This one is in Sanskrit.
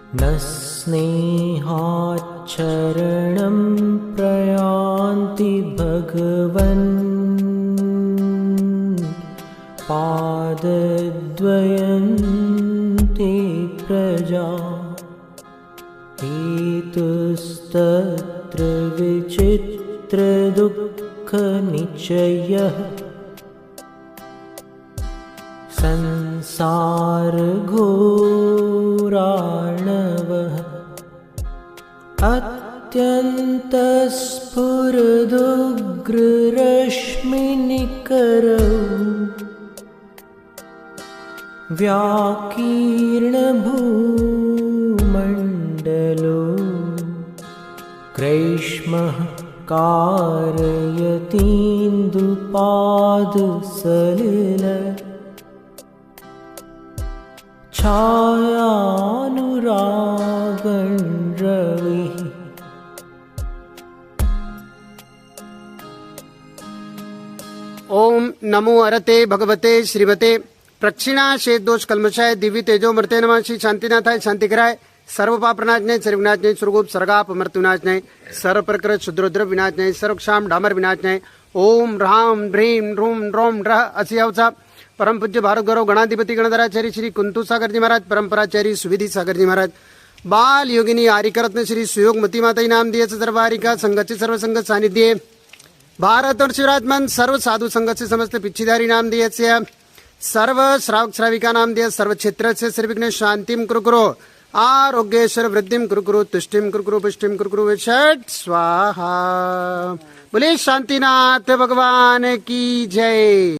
न स्नेहाच्छरणं प्रयान्ति भगवन् पादद्वयं ते प्रजा हेतुस्तत्र विचित्रदुःखनिचयः संसारघोरार्णवः अत्यन्तस्फुरदुग्ररश्मिनिकरौ व्याकीर्णभूमण्डलो ग्रैष्मः कारयतीन्दुपादसलिल छायानुरागं रविः। ओम नमो अरते भगवते श्रीमते प्रक्षिणाशे दोष कल्मषाय दिव्य तेजो मृते नमः। श्री शांतिनाथाय शांति कराय सर्व पाप विनाश नहीं, सर्व विनाश नहीं, सुरगुप सर्गाप मृत्यु विनाश नहीं, सर्व प्रकृत शुद्रोद्र विनाश नहीं, सर्व क्षाम डामर विनाश नहीं। ओम राम ह्रीम रूम रोम रह असियावसा परम पूज्य भारत गौरव गणाधिपति गणधराचार्य श्री कुंतु सागर जी महाराज, परंपराचार्य सुविधि सागर जी महाराज, बाल योगिनी आरिकरत्न श्री सुयोगमती माता नाम दिए सर्वारिका संगत सर्व संगत सानिध्य भारत और शिवराजमन सर्व साधु संगत से समस्त पिछिधारी नाम दिए सर्व श्रावक श्राविका नाम दिए सर्व क्षेत्र से सर्विघ्न शांतिम कुरु आरोग्येश्वर वृद्धिम कुरु तुष्टिम कुरु पुष्टिम कुरु विषट स्वाहा। बोले शांतिनाथ भगवान की जय।